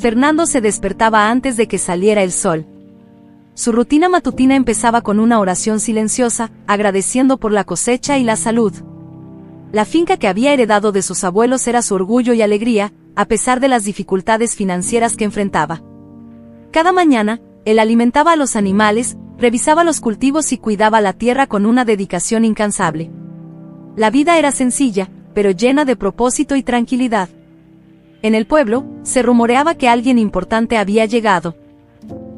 Fernando se despertaba antes de que saliera el sol. Su rutina matutina empezaba con una oración silenciosa, agradeciendo por la cosecha y la salud. La finca que había heredado de sus abuelos era su orgullo y alegría, a pesar de las dificultades financieras que enfrentaba. Cada mañana, él alimentaba a los animales, revisaba los cultivos y cuidaba la tierra con una dedicación incansable. La vida era sencilla, pero llena de propósito y tranquilidad. En el pueblo, se rumoreaba que alguien importante había llegado.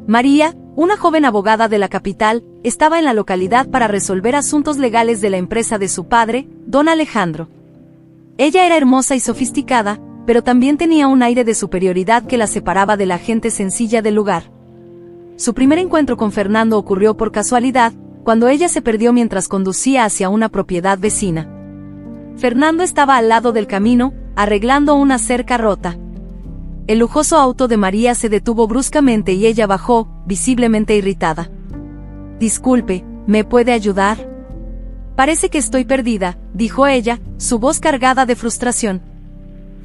María, una joven abogada de la capital, estaba en la localidad para resolver asuntos legales de la empresa de su padre, don Alejandro. Ella era hermosa y sofisticada, pero también tenía un aire de superioridad que la separaba de la gente sencilla del lugar. Su primer encuentro con Fernando ocurrió por casualidad, cuando ella se perdió mientras conducía hacia una propiedad vecina. Fernando estaba al lado del camino, arreglando una cerca rota. El lujoso auto de María se detuvo bruscamente y ella bajó, visiblemente irritada. «Disculpe, ¿me puede ayudar?» «Parece que estoy perdida», dijo ella, su voz cargada de frustración.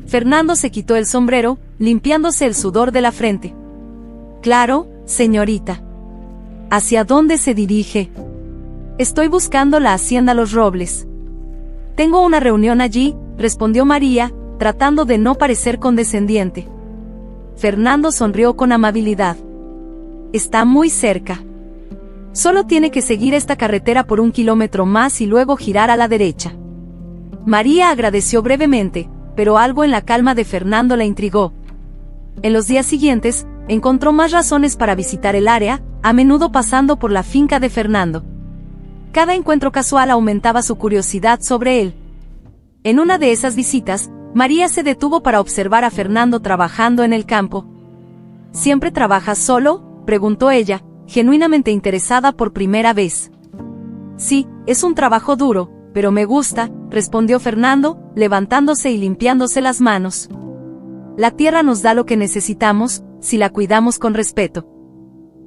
Fernando se quitó el sombrero, limpiándose el sudor de la frente. «Claro, señorita. ¿Hacia dónde se dirige?» «Estoy buscando la hacienda Los Robles». «Tengo una reunión allí», respondió María, tratando de no parecer condescendiente. Fernando sonrió con amabilidad. «Está muy cerca. Solo tiene que seguir esta carretera por 1 kilómetro más y luego girar a la derecha». María agradeció brevemente, pero algo en la calma de Fernando la intrigó. En los días siguientes, encontró más razones para visitar el área, a menudo pasando por la finca de Fernando. Cada encuentro casual aumentaba su curiosidad sobre él. En una de esas visitas, María se detuvo para observar a Fernando trabajando en el campo. «¿Siempre trabajas solo?», preguntó ella, genuinamente interesada por primera vez. «Sí, es un trabajo duro, pero me gusta», respondió Fernando, levantándose y limpiándose las manos. «La tierra nos da lo que necesitamos, si la cuidamos con respeto».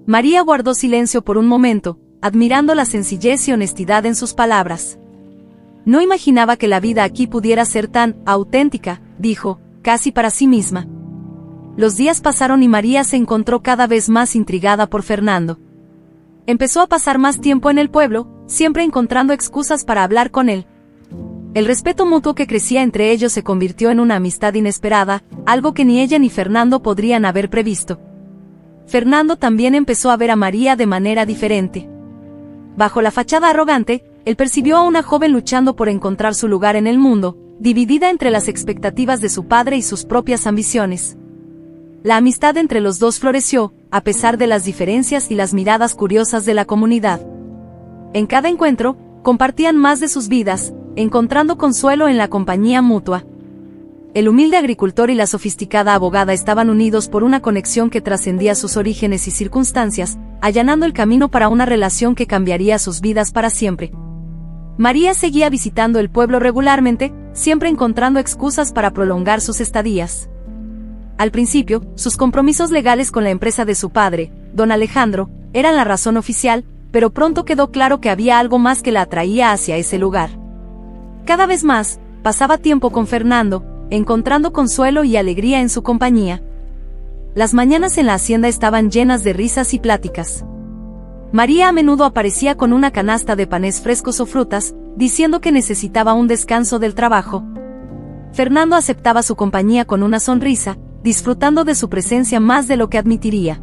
María guardó silencio por un momento, admirando la sencillez y honestidad en sus palabras. «No imaginaba que la vida aquí pudiera ser tan auténtica», dijo, casi para sí misma. Los días pasaron y María se encontró cada vez más intrigada por Fernando. Empezó a pasar más tiempo en el pueblo, siempre encontrando excusas para hablar con él. El respeto mutuo que crecía entre ellos se convirtió en una amistad inesperada, algo que ni ella ni Fernando podrían haber previsto. Fernando también empezó a ver a María de manera diferente. Bajo la fachada arrogante, él percibió a una joven luchando por encontrar su lugar en el mundo, dividida entre las expectativas de su padre y sus propias ambiciones. La amistad entre los dos floreció, a pesar de las diferencias y las miradas curiosas de la comunidad. En cada encuentro, compartían más de sus vidas, encontrando consuelo en la compañía mutua. El humilde agricultor y la sofisticada abogada estaban unidos por una conexión que trascendía sus orígenes y circunstancias, allanando el camino para una relación que cambiaría sus vidas para siempre. María seguía visitando el pueblo regularmente, siempre encontrando excusas para prolongar sus estadías. Al principio, sus compromisos legales con la empresa de su padre, don Alejandro, eran la razón oficial, pero pronto quedó claro que había algo más que la atraía hacia ese lugar. Cada vez más, pasaba tiempo con Fernando, encontrando consuelo y alegría en su compañía. Las mañanas en la hacienda estaban llenas de risas y pláticas. María a menudo aparecía con una canasta de panes frescos o frutas, diciendo que necesitaba un descanso del trabajo. Fernando aceptaba su compañía con una sonrisa, disfrutando de su presencia más de lo que admitiría.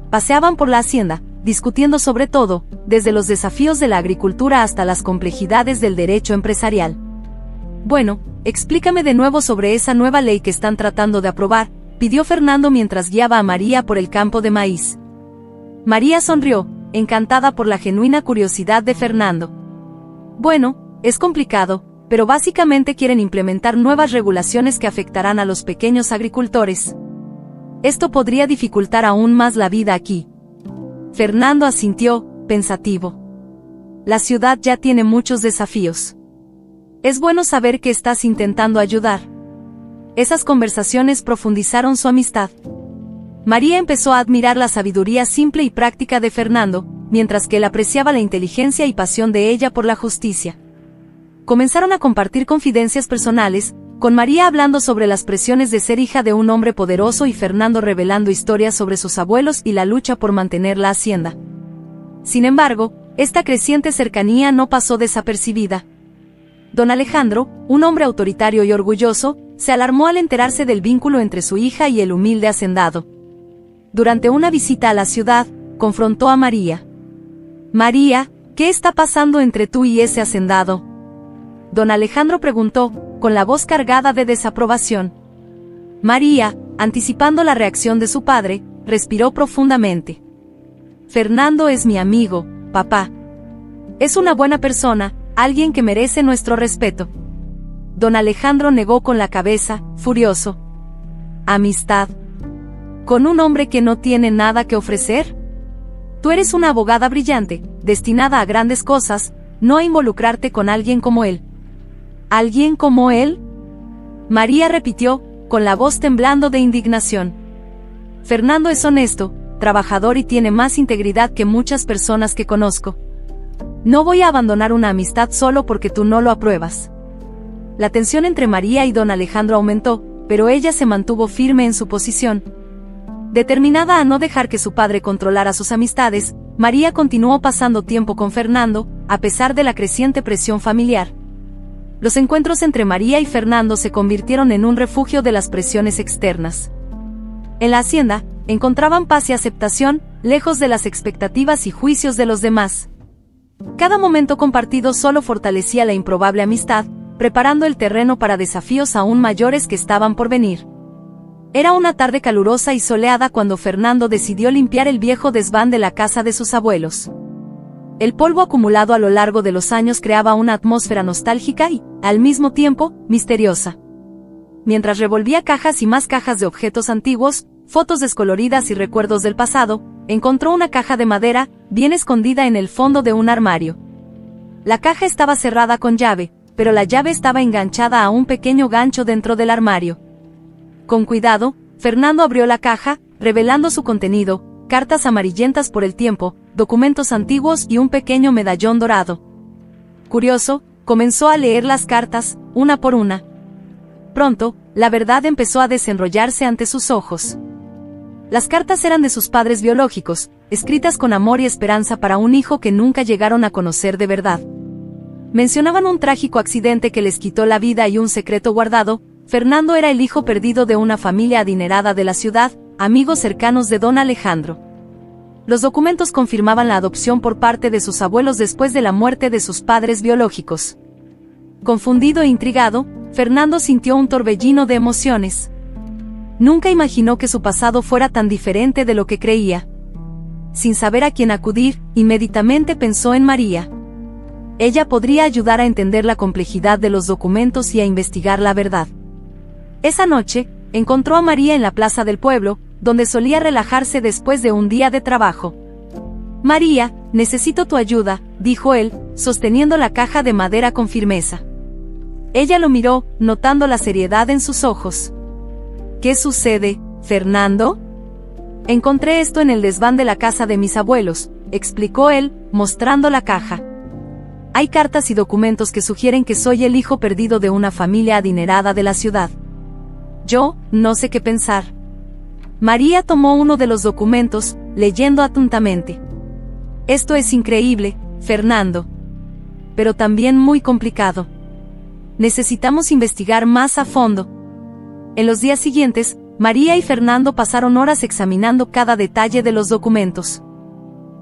Paseaban por la hacienda, discutiendo sobre todo, desde los desafíos de la agricultura hasta las complejidades del derecho empresarial. «Bueno, explícame de nuevo sobre esa nueva ley que están tratando de aprobar», pidió Fernando mientras guiaba a María por el campo de maíz. María sonrió, encantada por la genuina curiosidad de Fernando. «Bueno, es complicado, pero básicamente quieren implementar nuevas regulaciones que afectarán a los pequeños agricultores. Esto podría dificultar aún más la vida aquí». Fernando asintió, pensativo. «La ciudad ya tiene muchos desafíos. Es bueno saber que estás intentando ayudar». Esas conversaciones profundizaron su amistad. María empezó a admirar la sabiduría simple y práctica de Fernando, mientras que él apreciaba la inteligencia y pasión de ella por la justicia. Comenzaron a compartir confidencias personales, con María hablando sobre las presiones de ser hija de un hombre poderoso y Fernando revelando historias sobre sus abuelos y la lucha por mantener la hacienda. Sin embargo, esta creciente cercanía no pasó desapercibida. Don Alejandro, un hombre autoritario y orgulloso, se alarmó al enterarse del vínculo entre su hija y el humilde hacendado. Durante una visita a la ciudad, confrontó a María. «María, ¿qué está pasando entre tú y ese hacendado?». Don Alejandro preguntó, con la voz cargada de desaprobación. María, anticipando la reacción de su padre, respiró profundamente. «Fernando es mi amigo, papá. Es una buena persona, alguien que merece nuestro respeto». Don Alejandro negó con la cabeza, furioso. «¿Amistad? ¿Con un hombre que no tiene nada que ofrecer? Tú eres una abogada brillante, destinada a grandes cosas, no a involucrarte con alguien como él». «¿Alguien como él?», María repitió, con la voz temblando de indignación. «Fernando es honesto, trabajador y tiene más integridad que muchas personas que conozco. No voy a abandonar una amistad solo porque tú no lo apruebas». La tensión entre María y don Alejandro aumentó, pero ella se mantuvo firme en su posición. Determinada a no dejar que su padre controlara sus amistades, María continuó pasando tiempo con Fernando, a pesar de la creciente presión familiar. Los encuentros entre María y Fernando se convirtieron en un refugio de las presiones externas. En la hacienda, encontraban paz y aceptación, lejos de las expectativas y juicios de los demás. Cada momento compartido solo fortalecía la improbable amistad, preparando el terreno para desafíos aún mayores que estaban por venir. Era una tarde calurosa y soleada cuando Fernando decidió limpiar el viejo desván de la casa de sus abuelos. El polvo acumulado a lo largo de los años creaba una atmósfera nostálgica y, al mismo tiempo, misteriosa. Mientras revolvía cajas y más cajas de objetos antiguos, fotos descoloridas y recuerdos del pasado, encontró una caja de madera, bien escondida en el fondo de un armario. La caja estaba cerrada con llave, pero la llave estaba enganchada a un pequeño gancho dentro del armario. Con cuidado, Fernando abrió la caja, revelando su contenido: cartas amarillentas por el tiempo, documentos antiguos y un pequeño medallón dorado. Curioso, comenzó a leer las cartas, una por una. Pronto, la verdad empezó a desenrollarse ante sus ojos. Las cartas eran de sus padres biológicos, escritas con amor y esperanza para un hijo que nunca llegaron a conocer de verdad. Mencionaban un trágico accidente que les quitó la vida y un secreto guardado. Fernando era el hijo perdido de una familia adinerada de la ciudad, amigos cercanos de don Alejandro. Los documentos confirmaban la adopción por parte de sus abuelos después de la muerte de sus padres biológicos. Confundido e intrigado, Fernando sintió un torbellino de emociones. Nunca imaginó que su pasado fuera tan diferente de lo que creía. Sin saber a quién acudir, inmediatamente pensó en María. Ella podría ayudar a entender la complejidad de los documentos y a investigar la verdad. Esa noche, encontró a María en la plaza del pueblo, donde solía relajarse después de un día de trabajo. «María, necesito tu ayuda», dijo él, sosteniendo la caja de madera con firmeza. Ella lo miró, notando la seriedad en sus ojos. «¿Qué sucede, Fernando?». «Encontré esto en el desván de la casa de mis abuelos», explicó él, mostrando la caja. «Hay cartas y documentos que sugieren que soy el hijo perdido de una familia adinerada de la ciudad. Yo, no sé qué pensar». María tomó uno de los documentos, leyendo atentamente. «Esto es increíble, Fernando. Pero también muy complicado. Necesitamos investigar más a fondo». En los días siguientes, María y Fernando pasaron horas examinando cada detalle de los documentos.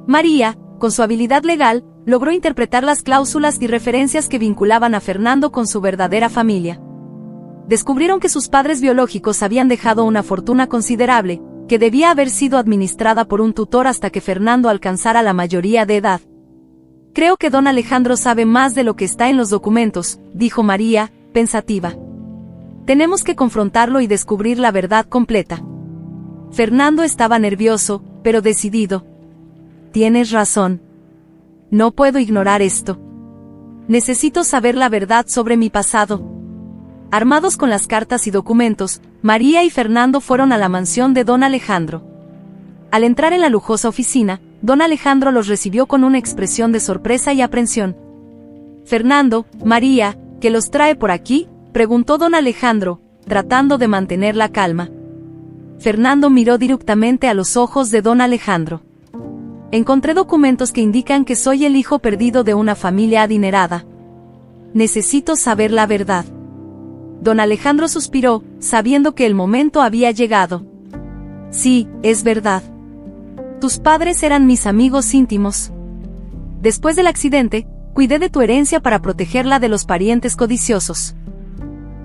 María, con su habilidad legal, logró interpretar las cláusulas y referencias que vinculaban a Fernando con su verdadera familia. Descubrieron que sus padres biológicos habían dejado una fortuna considerable, que debía haber sido administrada por un tutor hasta que Fernando alcanzara la mayoría de edad. «Creo que don Alejandro sabe más de lo que está en los documentos», dijo María, pensativa. «Tenemos que confrontarlo y descubrir la verdad completa». Fernando estaba nervioso, pero decidido. «Tienes razón. No puedo ignorar esto. Necesito saber la verdad sobre mi pasado». Armados con las cartas y documentos, María y Fernando fueron a la mansión de don Alejandro. Al entrar en la lujosa oficina, don Alejandro los recibió con una expresión de sorpresa y aprensión. «Fernando, María, ¿qué los trae por aquí?», preguntó don Alejandro, tratando de mantener la calma. Fernando miró directamente a los ojos de don Alejandro. Encontré documentos que indican que soy el hijo perdido de una familia adinerada. Necesito saber la verdad. Don Alejandro suspiró, sabiendo que el momento había llegado. Sí, es verdad. Tus padres eran mis amigos íntimos. Después del accidente, cuidé de tu herencia para protegerla de los parientes codiciosos.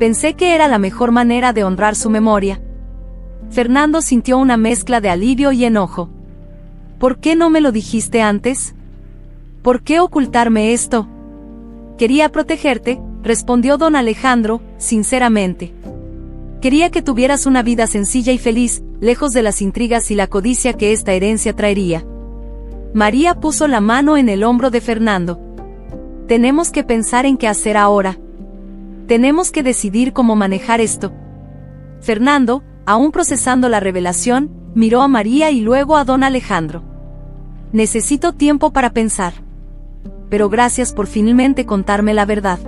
Pensé que era la mejor manera de honrar su memoria. Fernando sintió una mezcla de alivio y enojo. ¿Por qué no me lo dijiste antes? ¿Por qué ocultarme esto? Quería protegerte, respondió don Alejandro, sinceramente. Quería que tuvieras una vida sencilla y feliz, lejos de las intrigas y la codicia que esta herencia traería. María puso la mano en el hombro de Fernando. Tenemos que pensar en qué hacer ahora. Tenemos que decidir cómo manejar esto. Fernando, aún procesando la revelación, miró a María y luego a don Alejandro. Necesito tiempo para pensar. Pero gracias por finalmente contarme la verdad.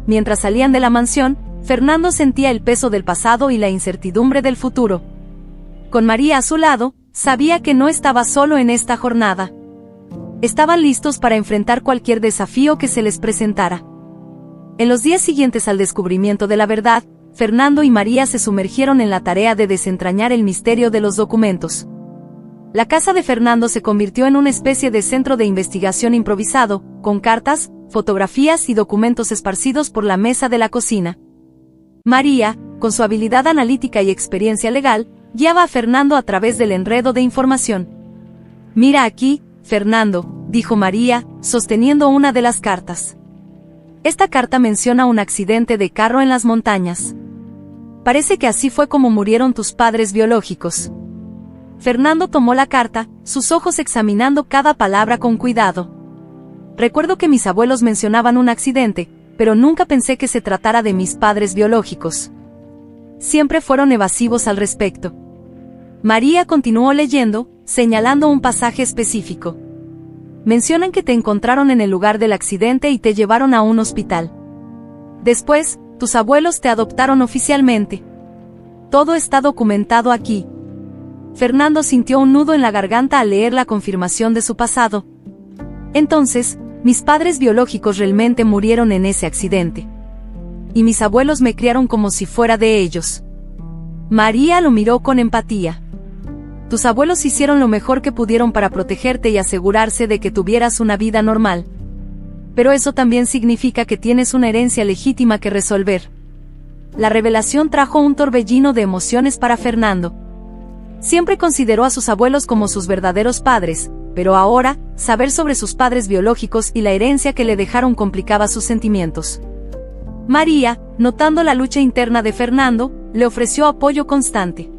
Mientras salían de la mansión, Fernando sentía el peso del pasado y la incertidumbre del futuro. Con María a su lado, sabía que no estaba solo en esta jornada. Estaban listos para enfrentar cualquier desafío que se les presentara. En los días siguientes al descubrimiento de la verdad, Fernando y María se sumergieron en la tarea de desentrañar el misterio de los documentos. La casa de Fernando se convirtió en una especie de centro de investigación improvisado, con cartas, fotografías y documentos esparcidos por la mesa de la cocina. María, con su habilidad analítica y experiencia legal, guiaba a Fernando a través del enredo de información. Mira aquí, Fernando, dijo María, sosteniendo una de las cartas. Esta carta menciona un accidente de carro en las montañas. Parece que así fue como murieron tus padres biológicos. Fernando tomó la carta, sus ojos examinando cada palabra con cuidado. Recuerdo que mis abuelos mencionaban un accidente, pero nunca pensé que se tratara de mis padres biológicos. Siempre fueron evasivos al respecto. María continuó leyendo, señalando un pasaje específico. Mencionan que te encontraron en el lugar del accidente y te llevaron a un hospital. Después, tus abuelos te adoptaron oficialmente. Todo está documentado aquí. Fernando sintió un nudo en la garganta al leer la confirmación de su pasado. Entonces, mis padres biológicos realmente murieron en ese accidente. Y mis abuelos me criaron como si fuera de ellos. María lo miró con empatía. Tus abuelos hicieron lo mejor que pudieron para protegerte y asegurarse de que tuvieras una vida normal. Pero eso también significa que tienes una herencia legítima que resolver. La revelación trajo un torbellino de emociones para Fernando. Siempre consideró a sus abuelos como sus verdaderos padres, pero ahora, saber sobre sus padres biológicos y la herencia que le dejaron complicaba sus sentimientos. María, notando la lucha interna de Fernando, le ofreció apoyo constante.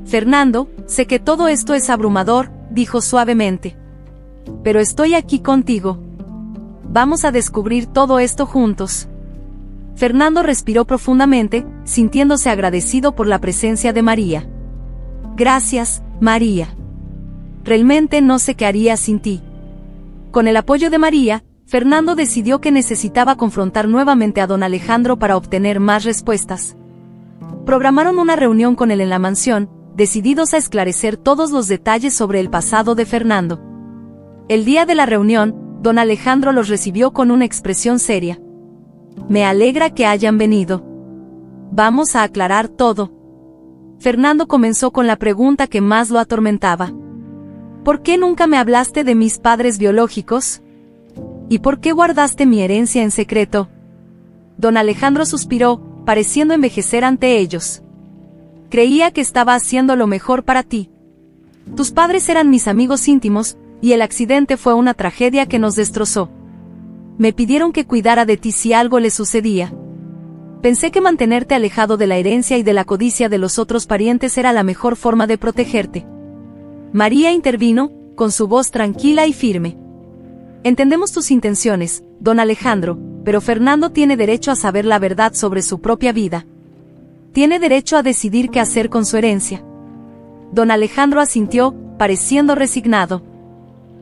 Fernando, sé que todo esto es abrumador, dijo suavemente. Pero estoy aquí contigo. Vamos a descubrir todo esto juntos. Fernando respiró profundamente, sintiéndose agradecido por la presencia de María. Gracias, María. Realmente no sé qué haría sin ti. Con el apoyo de María, Fernando decidió que necesitaba confrontar nuevamente a don Alejandro para obtener más respuestas. Programaron una reunión con él en la mansión, decididos a esclarecer todos los detalles sobre el pasado de Fernando. El día de la reunión, don Alejandro los recibió con una expresión seria. Me alegra que hayan venido. Vamos a aclarar todo. Fernando comenzó con la pregunta que más lo atormentaba. ¿Por qué nunca me hablaste de mis padres biológicos? ¿Y por qué guardaste mi herencia en secreto? Don Alejandro suspiró, pareciendo envejecer ante ellos. Creía que estaba haciendo lo mejor para ti. Tus padres eran mis amigos íntimos, y el accidente fue una tragedia que nos destrozó. Me pidieron que cuidara de ti si algo le sucedía. Pensé que mantenerte alejado de la herencia y de la codicia de los otros parientes era la mejor forma de protegerte. María intervino, con su voz tranquila y firme. Entendemos tus intenciones, don Alejandro, pero Fernando tiene derecho a saber la verdad sobre su propia vida. Tiene derecho a decidir qué hacer con su herencia. Don Alejandro asintió, pareciendo resignado.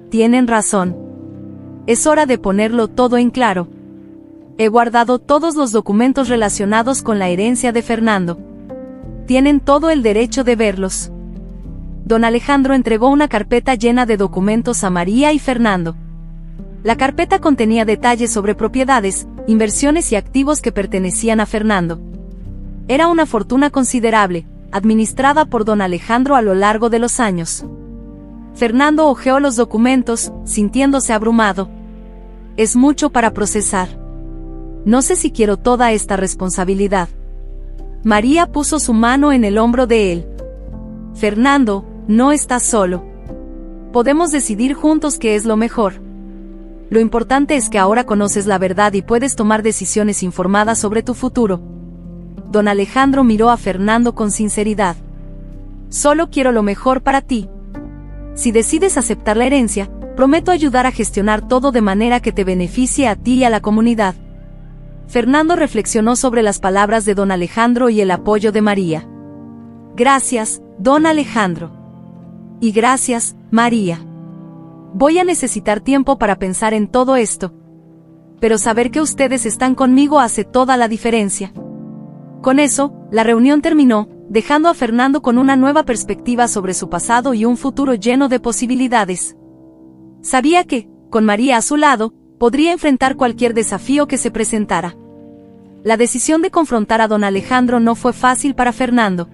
Tienen razón. Es hora de ponerlo todo en claro. He guardado todos los documentos relacionados con la herencia de Fernando. Tienen todo el derecho de verlos. Don Alejandro entregó una carpeta llena de documentos a María y Fernando. La carpeta contenía detalles sobre propiedades, inversiones y activos que pertenecían a Fernando. Era una fortuna considerable, administrada por don Alejandro a lo largo de los años. Fernando hojeó los documentos, sintiéndose abrumado. Es mucho para procesar. No sé si quiero toda esta responsabilidad. María puso su mano en el hombro de él. Fernando, no estás solo. Podemos decidir juntos qué es lo mejor. Lo importante es que ahora conoces la verdad y puedes tomar decisiones informadas sobre tu futuro. Don Alejandro miró a Fernando con sinceridad. Solo quiero lo mejor para ti. Si decides aceptar la herencia, prometo ayudar a gestionar todo de manera que te beneficie a ti y a la comunidad. Fernando reflexionó sobre las palabras de don Alejandro y el apoyo de María. Gracias, don Alejandro. Y gracias, María. Voy a necesitar tiempo para pensar en todo esto. Pero saber que ustedes están conmigo hace toda la diferencia. Con eso, la reunión terminó, dejando a Fernando con una nueva perspectiva sobre su pasado y un futuro lleno de posibilidades. Sabía que, con María a su lado, podría enfrentar cualquier desafío que se presentara. La decisión de confrontar a don Alejandro no fue fácil para Fernando.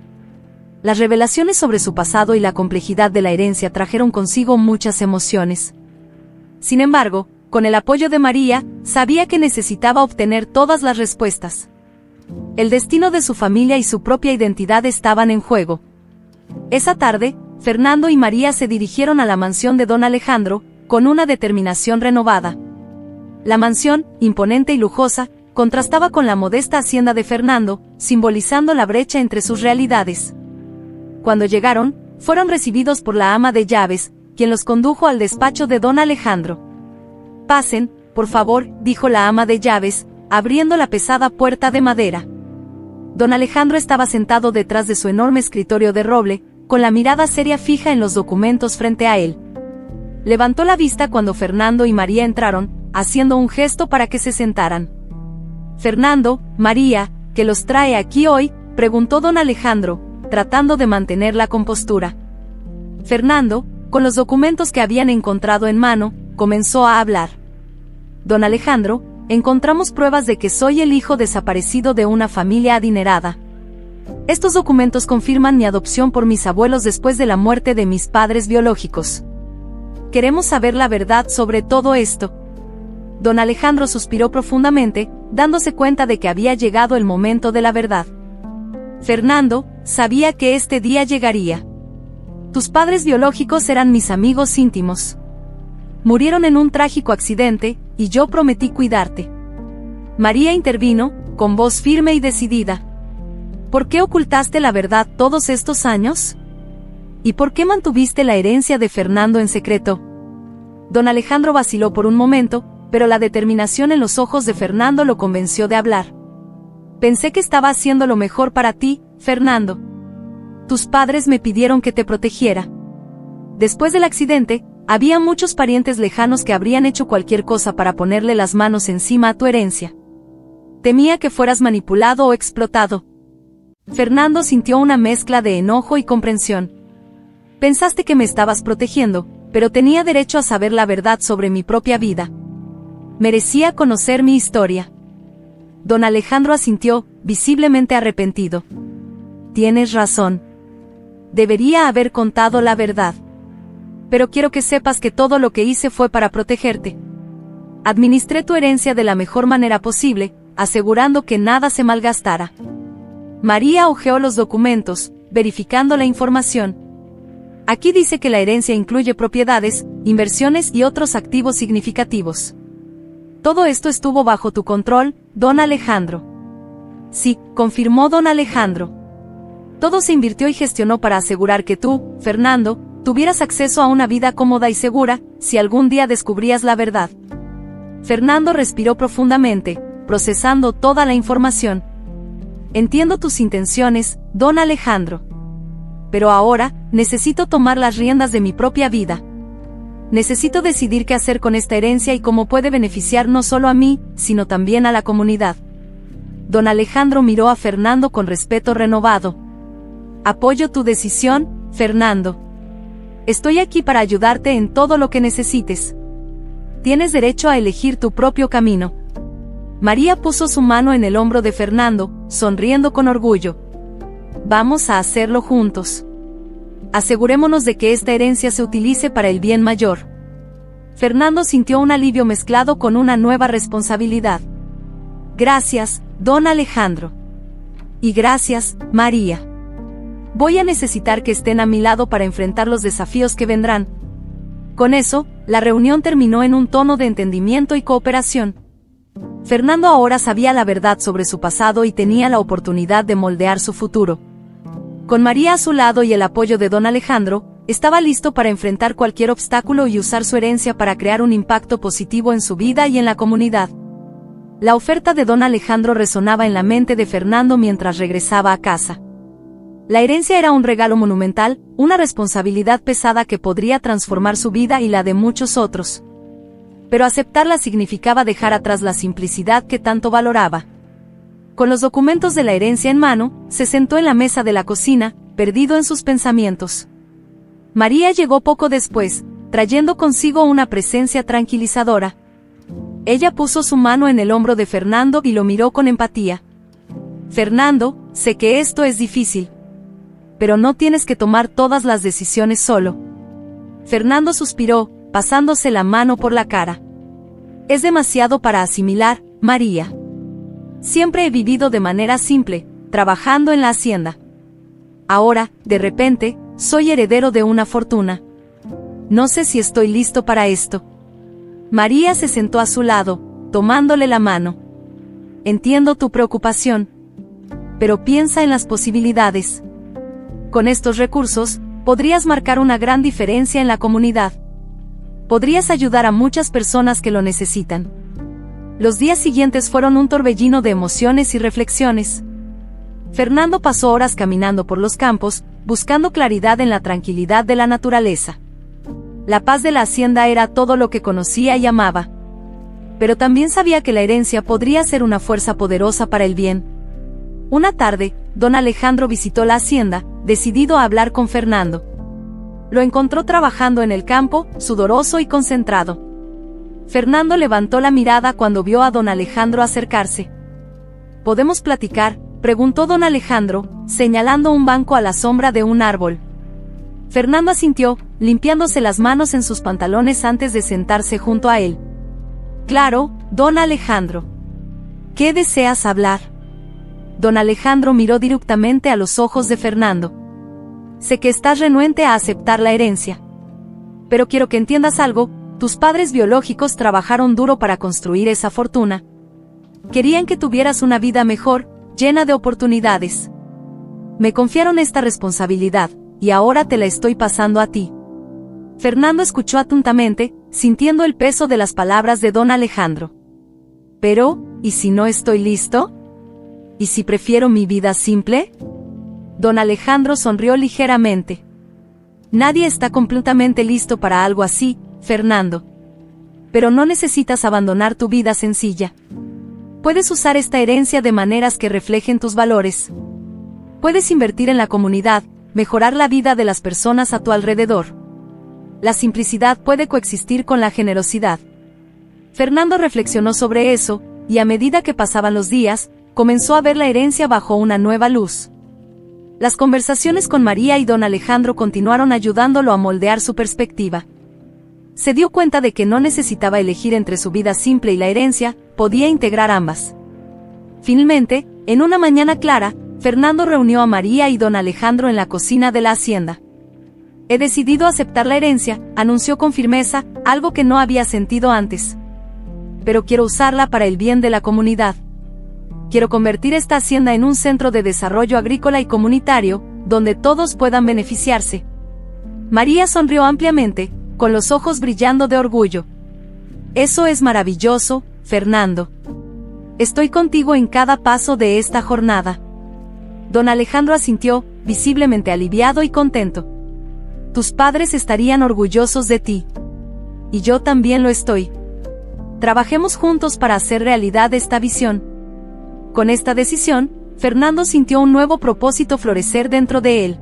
Las revelaciones sobre su pasado y la complejidad de la herencia trajeron consigo muchas emociones. Sin embargo, con el apoyo de María, sabía que necesitaba obtener todas las respuestas. El destino de su familia y su propia identidad estaban en juego. Esa tarde, Fernando y María se dirigieron a la mansión de don Alejandro, con una determinación renovada. La mansión, imponente y lujosa, contrastaba con la modesta hacienda de Fernando, simbolizando la brecha entre sus realidades. Cuando llegaron, fueron recibidos por la ama de llaves, quien los condujo al despacho de don Alejandro. Pasen, por favor, dijo la ama de llaves, abriendo la pesada puerta de madera. Don Alejandro estaba sentado detrás de su enorme escritorio de roble, con la mirada seria fija en los documentos frente a él. Levantó la vista cuando Fernando y María entraron, haciendo un gesto para que se sentaran. Fernando, María, ¿qué los trae aquí hoy?, preguntó don Alejandro, tratando de mantener la compostura. Fernando, con los documentos que habían encontrado en mano, comenzó a hablar. Don Alejandro, encontramos pruebas de que soy el hijo desaparecido de una familia adinerada. Estos documentos confirman mi adopción por mis abuelos después de la muerte de mis padres biológicos. Queremos saber la verdad sobre todo esto. Don Alejandro suspiró profundamente, dándose cuenta de que había llegado el momento de la verdad. Fernando, sabía que este día llegaría. Tus padres biológicos eran mis amigos íntimos. Murieron en un trágico accidente, y yo prometí cuidarte. María intervino, con voz firme y decidida. ¿Por qué ocultaste la verdad todos estos años? ¿Y por qué mantuviste la herencia de Fernando en secreto? Don Alejandro vaciló por un momento, pero la determinación en los ojos de Fernando lo convenció de hablar. Pensé que estaba haciendo lo mejor para ti, Fernando. Tus padres me pidieron que te protegiera. Después del accidente, había muchos parientes lejanos que habrían hecho cualquier cosa para ponerle las manos encima a tu herencia. Temía que fueras manipulado o explotado. Fernando sintió una mezcla de enojo y comprensión. Pensaste que me estabas protegiendo, pero tenía derecho a saber la verdad sobre mi propia vida. Merecía conocer mi historia. Don Alejandro asintió, visiblemente arrepentido. Tienes razón. Debería haber contado la verdad. Pero quiero que sepas que todo lo que hice fue para protegerte. Administré tu herencia de la mejor manera posible, asegurando que nada se malgastara. María hojeó los documentos, verificando la información. Aquí dice que la herencia incluye propiedades, inversiones y otros activos significativos. Todo esto estuvo bajo tu control, don Alejandro. Sí, confirmó don Alejandro. Todo se invirtió y gestionó para asegurar que tú, Fernando, tuvieras acceso a una vida cómoda y segura, si algún día descubrías la verdad. Fernando respiró profundamente, procesando toda la información. Entiendo tus intenciones, don Alejandro. Pero ahora, necesito tomar las riendas de mi propia vida. necesito decidir qué hacer con esta herencia y cómo puede beneficiar no solo a mí, sino también a la comunidad. Don Alejandro miró a Fernando con respeto renovado. Apoyo tu decisión, Fernando. Estoy aquí para ayudarte en todo lo que necesites. Tienes derecho a elegir tu propio camino. María puso su mano en el hombro de Fernando, sonriendo con orgullo. Vamos a hacerlo juntos. Asegurémonos de que esta herencia se utilice para el bien mayor. Fernando sintió un alivio mezclado con una nueva responsabilidad. Gracias, don Alejandro. Y gracias, María. Voy a necesitar que estén a mi lado para enfrentar los desafíos que vendrán. Con eso, la reunión terminó en un tono de entendimiento y cooperación. Fernando ahora sabía la verdad sobre su pasado y tenía la oportunidad de moldear su futuro. Con María a su lado y el apoyo de don Alejandro, estaba listo para enfrentar cualquier obstáculo y usar su herencia para crear un impacto positivo en su vida y en la comunidad. La oferta de don Alejandro resonaba en la mente de Fernando mientras regresaba a casa. La herencia era un regalo monumental, una responsabilidad pesada que podría transformar su vida y la de muchos otros. Pero aceptarla significaba dejar atrás la simplicidad que tanto valoraba. Con los documentos de la herencia en mano, se sentó en la mesa de la cocina, perdido en sus pensamientos. María llegó poco después, trayendo consigo una presencia tranquilizadora. Ella puso su mano en el hombro de Fernando y lo miró con empatía. Fernando, sé que esto es difícil. Pero no tienes que tomar todas las decisiones solo. Fernando suspiró, pasándose la mano por la cara. Es demasiado para asimilar, María. Siempre he vivido de manera simple, trabajando en la hacienda. Ahora, de repente, soy heredero de una fortuna. No sé si estoy listo para esto. María se sentó a su lado, tomándole la mano. Entiendo tu preocupación. Pero piensa en las posibilidades. Con estos recursos, podrías marcar una gran diferencia en la comunidad. Podrías ayudar a muchas personas que lo necesitan. Los días siguientes fueron un torbellino de emociones y reflexiones. Fernando pasó horas caminando por los campos, buscando claridad en la tranquilidad de la naturaleza. La paz de la hacienda era todo lo que conocía y amaba. Pero también sabía que la herencia podría ser una fuerza poderosa para el bien. Una tarde, don Alejandro visitó la hacienda, decidido a hablar con Fernando. Lo encontró trabajando en el campo, sudoroso y concentrado. Fernando levantó la mirada cuando vio a don Alejandro acercarse. ¿Podemos platicar?, preguntó don Alejandro, señalando un banco a la sombra de un árbol. Fernando asintió, limpiándose las manos en sus pantalones antes de sentarse junto a él. Claro, don Alejandro. ¿Qué deseas hablar? Don Alejandro miró directamente a los ojos de Fernando. Sé que estás renuente a aceptar la herencia. Pero quiero que entiendas algo, tus padres biológicos trabajaron duro para construir esa fortuna. Querían que tuvieras una vida mejor, llena de oportunidades. Me confiaron esta responsabilidad, y ahora te la estoy pasando a ti. Fernando escuchó atentamente, sintiendo el peso de las palabras de don Alejandro. Pero, ¿y si no estoy listo? ¿Y si prefiero mi vida simple? Don Alejandro sonrió ligeramente. Nadie está completamente listo para algo así, Fernando. Pero no necesitas abandonar tu vida sencilla. Puedes usar esta herencia de maneras que reflejen tus valores. Puedes invertir en la comunidad, mejorar la vida de las personas a tu alrededor. La simplicidad puede coexistir con la generosidad. Fernando reflexionó sobre eso, y a medida que pasaban los días, comenzó a ver la herencia bajo una nueva luz. Las conversaciones con María y don Alejandro continuaron ayudándolo a moldear su perspectiva. Se dio cuenta de que no necesitaba elegir entre su vida simple y la herencia, podía integrar ambas. Finalmente, en una mañana clara, Fernando reunió a María y don Alejandro en la cocina de la hacienda. He decidido aceptar la herencia, anunció con firmeza, algo que no había sentido antes. Pero quiero usarla para el bien de la comunidad. Quiero convertir esta hacienda en un centro de desarrollo agrícola y comunitario, donde todos puedan beneficiarse. María sonrió ampliamente, con los ojos brillando de orgullo. Eso es maravilloso, Fernando. Estoy contigo en cada paso de esta jornada. Don Alejandro asintió, visiblemente aliviado y contento. Tus padres estarían orgullosos de ti. y yo también lo estoy. Trabajemos juntos para hacer realidad esta visión. Con esta decisión, Fernando sintió un nuevo propósito florecer dentro de él.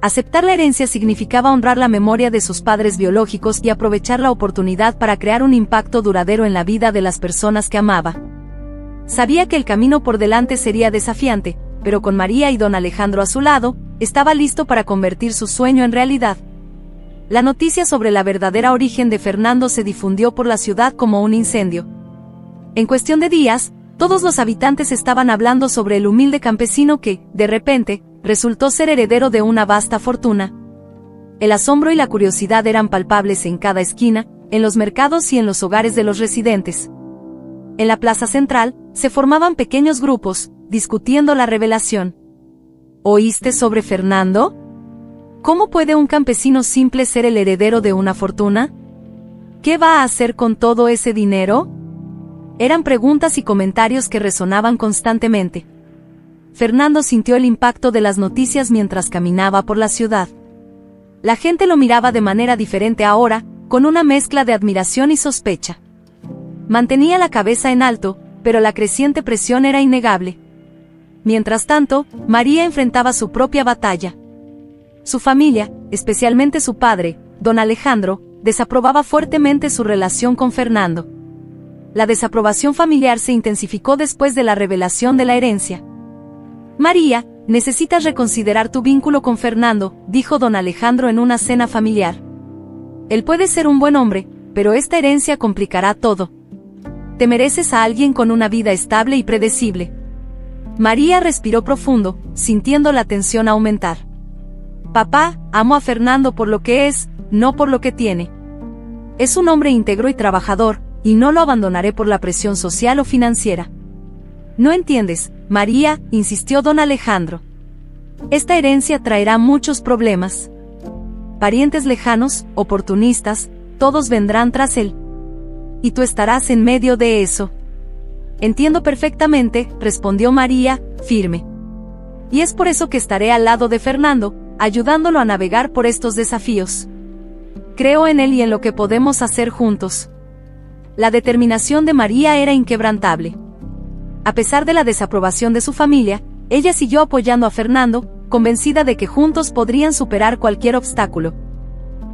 Aceptar la herencia significaba honrar la memoria de sus padres biológicos y aprovechar la oportunidad para crear un impacto duradero en la vida de las personas que amaba. Sabía que el camino por delante sería desafiante, pero con María y don Alejandro a su lado, estaba listo para convertir su sueño en realidad. La noticia sobre la verdadera origen de Fernando se difundió por la ciudad como un incendio. En cuestión de días, todos los habitantes estaban hablando sobre el humilde campesino que, de repente, resultó ser heredero de una vasta fortuna. El asombro y la curiosidad eran palpables en cada esquina, en los mercados y en los hogares de los residentes. En la plaza central, se formaban pequeños grupos, discutiendo la revelación. ¿Oíste sobre Fernando? ¿Cómo puede un campesino simple ser el heredero de una fortuna? ¿Qué va a hacer con todo ese dinero? Eran preguntas y comentarios que resonaban constantemente. Fernando sintió el impacto de las noticias mientras caminaba por la ciudad. La gente lo miraba de manera diferente ahora, con una mezcla de admiración y sospecha. Mantenía la cabeza en alto, pero la creciente presión era innegable. Mientras tanto, María enfrentaba su propia batalla. Su familia, especialmente su padre, don Alejandro, desaprobaba fuertemente su relación con Fernando. La desaprobación familiar se intensificó después de la revelación de la herencia. María, necesitas reconsiderar tu vínculo con Fernando, dijo don Alejandro en una cena familiar. Él puede ser un buen hombre, pero esta herencia complicará todo. Te mereces a alguien con una vida estable y predecible. María respiró profundo, sintiendo la tensión aumentar. Papá, amo a Fernando por lo que es, no por lo que tiene. Es un hombre íntegro y trabajador, y no lo abandonaré por la presión social o financiera. No entiendes, María, insistió don Alejandro. Esta herencia traerá muchos problemas. Parientes lejanos, oportunistas, todos vendrán tras él. Y tú estarás en medio de eso. Entiendo perfectamente, respondió María, firme. Y es por eso que estaré al lado de Fernando, ayudándolo a navegar por estos desafíos. Creo en él y en lo que podemos hacer juntos. La determinación de María era inquebrantable. A pesar de la desaprobación de su familia, ella siguió apoyando a Fernando, convencida de que juntos podrían superar cualquier obstáculo.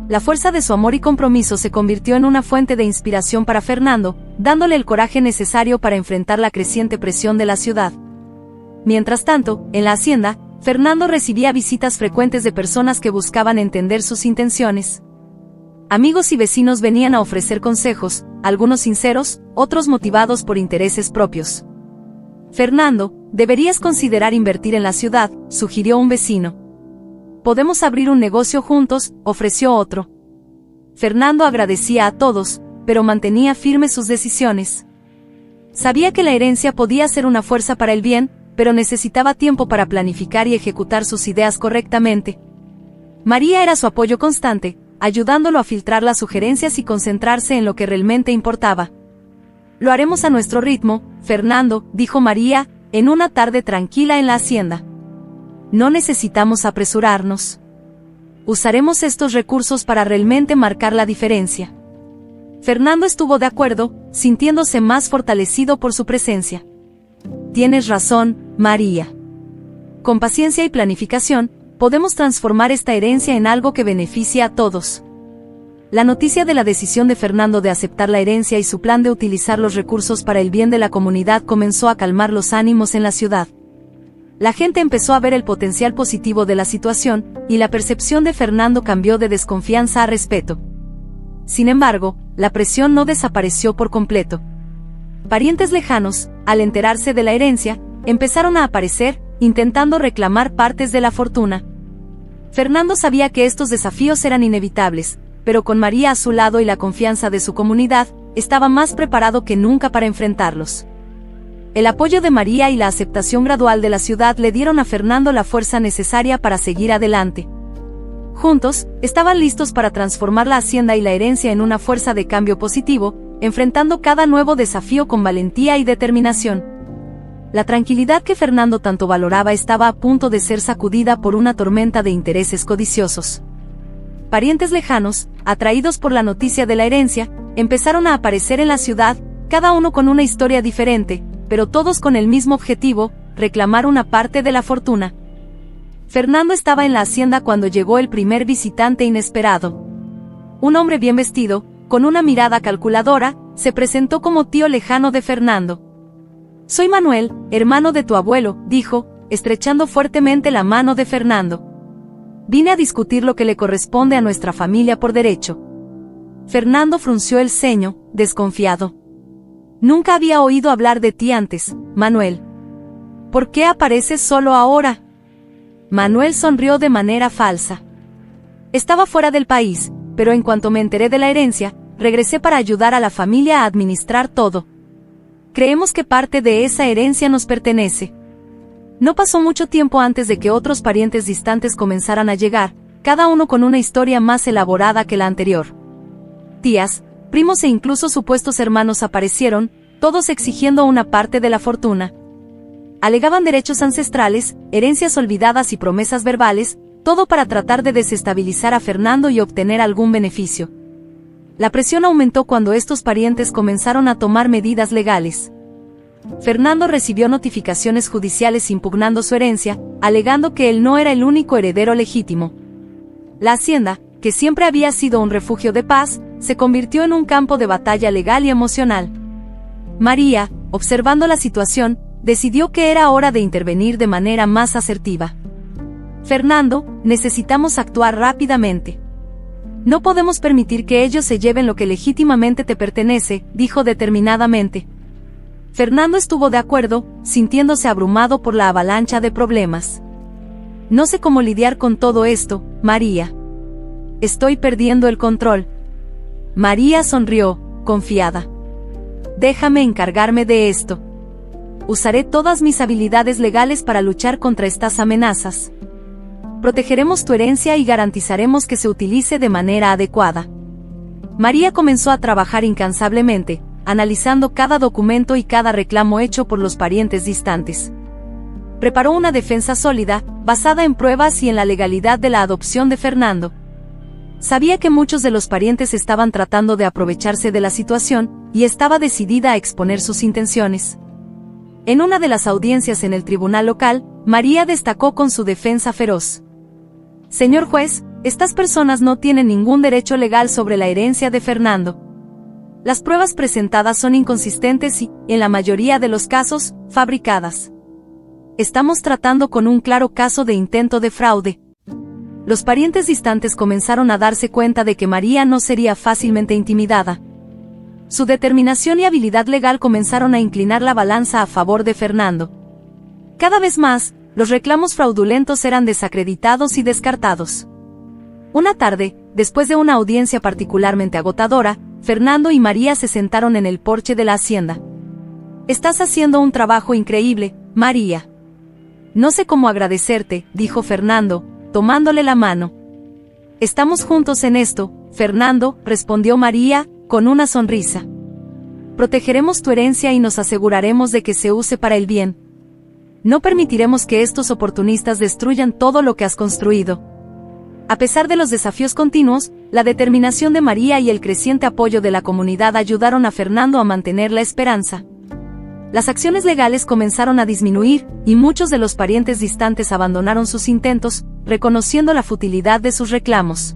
La fuerza de su amor y compromiso se convirtió en una fuente de inspiración para Fernando, dándole el coraje necesario para enfrentar la creciente presión de la ciudad. Mientras tanto, en la hacienda, Fernando recibía visitas frecuentes de personas que buscaban entender sus intenciones. Amigos y vecinos venían a ofrecer consejos, algunos sinceros, otros motivados por intereses propios. Fernando, deberías considerar invertir en la ciudad, sugirió un vecino. Podemos abrir un negocio juntos, ofreció otro. Fernando agradecía a todos, pero mantenía firmes sus decisiones. Sabía que la herencia podía ser una fuerza para el bien, pero necesitaba tiempo para planificar y ejecutar sus ideas correctamente. María era su apoyo constante, ayudándolo a filtrar las sugerencias y concentrarse en lo que realmente importaba. Lo haremos a nuestro ritmo, Fernando, dijo María, en una tarde tranquila en la hacienda. No necesitamos apresurarnos. Usaremos estos recursos para realmente marcar la diferencia. Fernando estuvo de acuerdo, sintiéndose más fortalecido por su presencia. Tienes razón, María. Con paciencia y planificación, podemos transformar esta herencia en algo que beneficie a todos. La noticia de la decisión de Fernando de aceptar la herencia y su plan de utilizar los recursos para el bien de la comunidad comenzó a calmar los ánimos en la ciudad. La gente empezó a ver el potencial positivo de la situación, y la percepción de Fernando cambió de desconfianza a respeto. Sin embargo, la presión no desapareció por completo. Parientes lejanos, al enterarse de la herencia, empezaron a aparecer, intentando reclamar partes de la fortuna. Fernando sabía que estos desafíos eran inevitables, pero con María a su lado y la confianza de su comunidad, estaba más preparado que nunca para enfrentarlos. El apoyo de María y la aceptación gradual de la ciudad le dieron a Fernando la fuerza necesaria para seguir adelante. Juntos, estaban listos para transformar la hacienda y la herencia en una fuerza de cambio positivo, enfrentando cada nuevo desafío con valentía y determinación. La tranquilidad que Fernando tanto valoraba estaba a punto de ser sacudida por una tormenta de intereses codiciosos. parientes lejanos, atraídos por la noticia de la herencia, empezaron a aparecer en la ciudad, cada uno con una historia diferente, pero todos con el mismo objetivo, reclamar una parte de la fortuna. Fernando estaba en la hacienda cuando llegó el primer visitante inesperado. Un hombre bien vestido, con una mirada calculadora, se presentó como tío lejano de Fernando. «Soy Manuel, hermano de tu abuelo», dijo, estrechando fuertemente la mano de Fernando. «Vine a discutir lo que le corresponde a nuestra familia por derecho». Fernando frunció el ceño, desconfiado. «Nunca había oído hablar de ti antes, Manuel. ¿Por qué apareces solo ahora?» Manuel sonrió de manera falsa. «Estaba fuera del país, pero en cuanto me enteré de la herencia, regresé para ayudar a la familia a administrar todo. Creemos que parte de esa herencia nos pertenece». No pasó mucho tiempo antes de que otros parientes distantes comenzaran a llegar, cada uno con una historia más elaborada que la anterior. Tías, primos e incluso supuestos hermanos aparecieron, todos exigiendo una parte de la fortuna. Alegaban derechos ancestrales, herencias olvidadas y promesas verbales, todo para tratar de desestabilizar a Fernando y obtener algún beneficio. La presión aumentó cuando estos parientes comenzaron a tomar medidas legales. Fernando recibió notificaciones judiciales impugnando su herencia, alegando que él no era el único heredero legítimo. La hacienda, que siempre había sido un refugio de paz, se convirtió en un campo de batalla legal y emocional. María, observando la situación, decidió que era hora de intervenir de manera más asertiva. «Fernando, necesitamos actuar rápidamente. No podemos permitir que ellos se lleven lo que legítimamente te pertenece», dijo determinadamente. Fernando estuvo de acuerdo, sintiéndose abrumado por la avalancha de problemas. «No sé cómo lidiar con todo esto, María. Estoy perdiendo el control». María sonrió, confiada. «Déjame encargarme de esto. Usaré todas mis habilidades legales para luchar contra estas amenazas. Protegeremos tu herencia y garantizaremos que se utilice de manera adecuada». María comenzó a trabajar incansablemente, analizando cada documento y cada reclamo hecho por los parientes distantes. Preparó una defensa sólida, basada en pruebas y en la legalidad de la adopción de Fernando. Sabía que muchos de los parientes estaban tratando de aprovecharse de la situación, y estaba decidida a exponer sus intenciones. En una de las audiencias en el tribunal local, María destacó con su defensa feroz. «Señor juez, estas personas no tienen ningún derecho legal sobre la herencia de Fernando. Las pruebas presentadas son inconsistentes y, en la mayoría de los casos, fabricadas. Estamos tratando con un claro caso de intento de fraude». Los parientes distantes comenzaron a darse cuenta de que María no sería fácilmente intimidada. Su determinación y habilidad legal comenzaron a inclinar la balanza a favor de Fernando. Cada vez más, los reclamos fraudulentos eran desacreditados y descartados. Una tarde, después de una audiencia particularmente agotadora, Fernando y María se sentaron en el porche de la hacienda. «Estás haciendo un trabajo increíble, María. No sé cómo agradecerte», dijo Fernando, tomándole la mano. «Estamos juntos en esto, Fernando», respondió María, con una sonrisa. «Protegeremos tu herencia y nos aseguraremos de que se use para el bien. No permitiremos que estos oportunistas destruyan todo lo que has construido». A pesar de los desafíos continuos, la determinación de María y el creciente apoyo de la comunidad ayudaron a Fernando a mantener la esperanza. Las acciones legales comenzaron a disminuir, y muchos de los parientes distantes abandonaron sus intentos, reconociendo la futilidad de sus reclamos.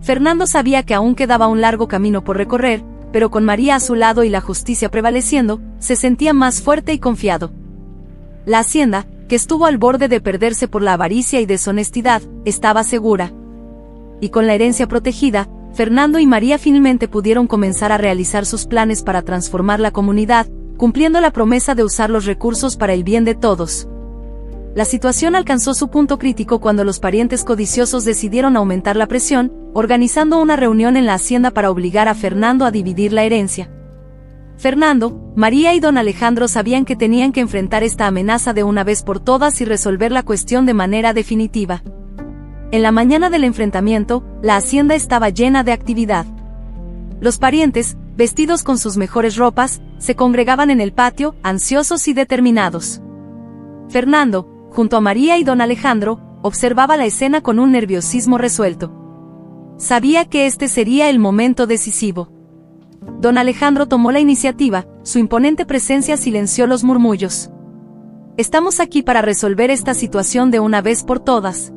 Fernando sabía que aún quedaba un largo camino por recorrer, pero con María a su lado y la justicia prevaleciendo, se sentía más fuerte y confiado. La hacienda, que estuvo al borde de perderse por la avaricia y deshonestidad, estaba segura. Y con la herencia protegida, Fernando y María finalmente pudieron comenzar a realizar sus planes para transformar la comunidad, cumpliendo la promesa de usar los recursos para el bien de todos. La situación alcanzó su punto crítico cuando los parientes codiciosos decidieron aumentar la presión, organizando una reunión en la hacienda para obligar a Fernando a dividir la herencia. Fernando, María y don Alejandro sabían que tenían que enfrentar esta amenaza de una vez por todas y resolver la cuestión de manera definitiva. En la mañana del enfrentamiento, la hacienda estaba llena de actividad. Los parientes, vestidos con sus mejores ropas, se congregaban en el patio, ansiosos y determinados. Fernando, junto a María y don Alejandro, observaba la escena con un nerviosismo resuelto. Sabía que este sería el momento decisivo. Don Alejandro tomó la iniciativa, su imponente presencia silenció los murmullos. Estamos aquí para resolver esta situación de una vez por todas.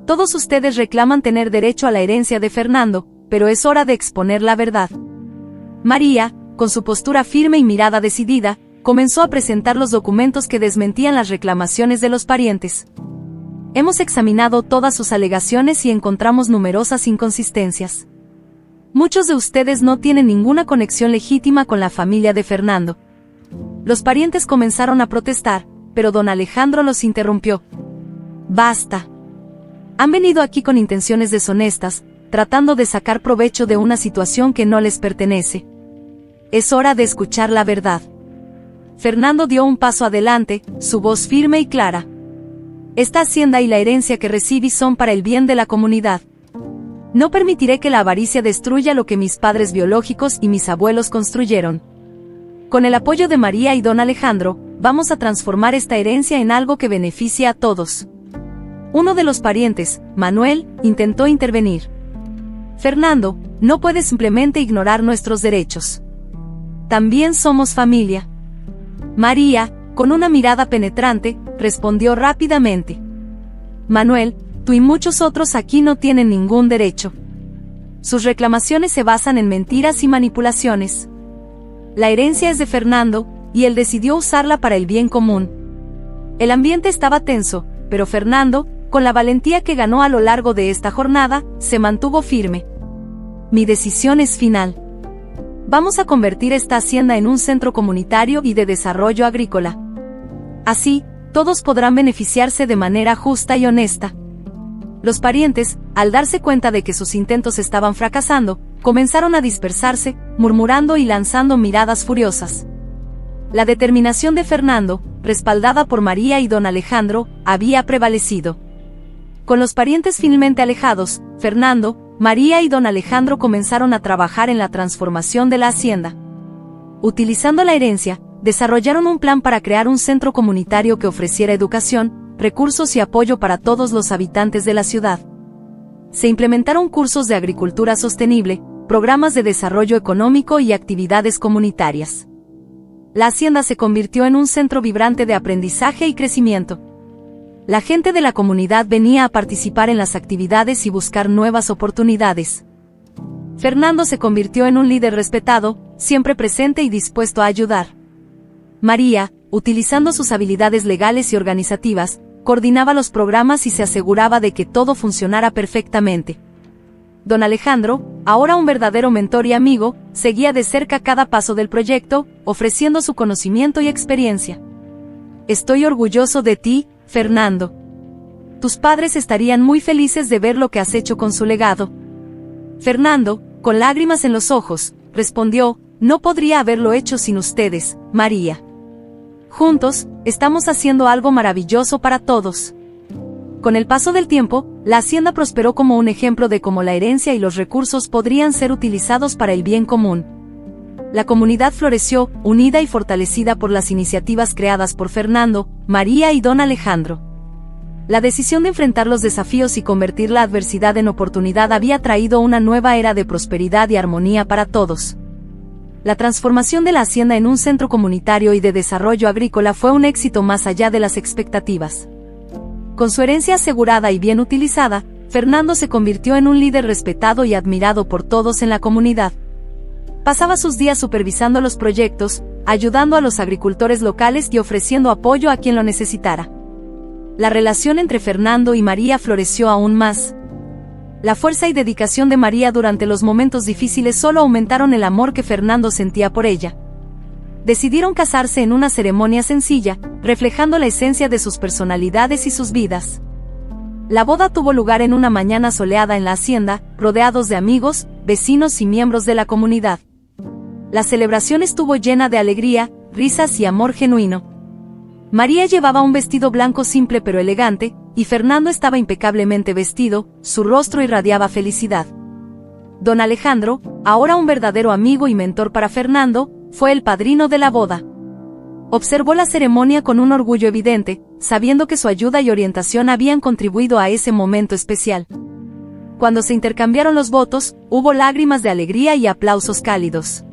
Todos ustedes reclaman tener derecho a la herencia de Fernando, pero es hora de exponer la verdad. María, con su postura firme y mirada decidida, comenzó a presentar los documentos que desmentían las reclamaciones de los parientes. Hemos examinado todas sus alegaciones y encontramos numerosas inconsistencias. Muchos de ustedes no tienen ninguna conexión legítima con la familia de Fernando. Los parientes comenzaron a protestar, pero don Alejandro los interrumpió. Basta. Han venido aquí con intenciones deshonestas, tratando de sacar provecho de una situación que no les pertenece. Es hora de escuchar la verdad. Fernando dio un paso adelante, su voz firme y clara. Esta hacienda y la herencia que recibí son para el bien de la comunidad. No permitiré que la avaricia destruya lo que mis padres biológicos y mis abuelos construyeron. Con el apoyo de María y don Alejandro, vamos a transformar esta herencia en algo que beneficie a todos. Uno de los parientes, Manuel, intentó intervenir. Fernando, no puedes simplemente ignorar nuestros derechos. También somos familia. María, con una mirada penetrante, respondió rápidamente. Manuel, tú y muchos otros aquí no tienen ningún derecho. Sus reclamaciones se basan en mentiras y manipulaciones. La herencia es de Fernando, y él decidió usarla para el bien común. El ambiente estaba tenso, pero Fernando, con la valentía que ganó a lo largo de esta jornada, se mantuvo firme. Mi decisión es final. Vamos a convertir esta hacienda en un centro comunitario y de desarrollo agrícola. Así, todos podrán beneficiarse de manera justa y honesta. Los parientes, al darse cuenta de que sus intentos estaban fracasando, comenzaron a dispersarse, murmurando y lanzando miradas furiosas. La determinación de Fernando, respaldada por María y don Alejandro, había prevalecido. Con los parientes finalmente alejados, Fernando, María y don Alejandro comenzaron a trabajar en la transformación de la hacienda. Utilizando la herencia, desarrollaron un plan para crear un centro comunitario que ofreciera educación, recursos y apoyo para todos los habitantes de la ciudad. Se implementaron cursos de agricultura sostenible, programas de desarrollo económico y actividades comunitarias. La hacienda se convirtió en un centro vibrante de aprendizaje y crecimiento. La gente de la comunidad venía a participar en las actividades y buscar nuevas oportunidades. Fernando se convirtió en un líder respetado, siempre presente y dispuesto a ayudar. María, utilizando sus habilidades legales y organizativas, coordinaba los programas y se aseguraba de que todo funcionara perfectamente. Don Alejandro, ahora un verdadero mentor y amigo, seguía de cerca cada paso del proyecto, ofreciendo su conocimiento y experiencia. Estoy orgulloso de ti, Fernando. Tus padres estarían muy felices de ver lo que has hecho con su legado. Fernando, con lágrimas en los ojos, respondió, no podría haberlo hecho sin ustedes, María. Juntos, estamos haciendo algo maravilloso para todos. Con el paso del tiempo, la hacienda prosperó como un ejemplo de cómo la herencia y los recursos podrían ser utilizados para el bien común. La comunidad floreció, unida y fortalecida por las iniciativas creadas por Fernando, María y don Alejandro. La decisión de enfrentar los desafíos y convertir la adversidad en oportunidad había traído una nueva era de prosperidad y armonía para todos. La transformación de la hacienda en un centro comunitario y de desarrollo agrícola fue un éxito más allá de las expectativas. Con su herencia asegurada y bien utilizada, Fernando se convirtió en un líder respetado y admirado por todos en la comunidad. Pasaba sus días supervisando los proyectos, ayudando a los agricultores locales y ofreciendo apoyo a quien lo necesitara. La relación entre Fernando y María floreció aún más. La fuerza y dedicación de María durante los momentos difíciles solo aumentaron el amor que Fernando sentía por ella. Decidieron casarse en una ceremonia sencilla, reflejando la esencia de sus personalidades y sus vidas. La boda tuvo lugar en una mañana soleada en la hacienda, rodeados de amigos, vecinos y miembros de la comunidad. La celebración estuvo llena de alegría, risas y amor genuino. María llevaba un vestido blanco simple pero elegante, y Fernando estaba impecablemente vestido, su rostro irradiaba felicidad. Don Alejandro, ahora un verdadero amigo y mentor para Fernando, fue el padrino de la boda. Observó la ceremonia con un orgullo evidente, sabiendo que su ayuda y orientación habían contribuido a ese momento especial. Cuando se intercambiaron los votos, hubo lágrimas de alegría y aplausos cálidos.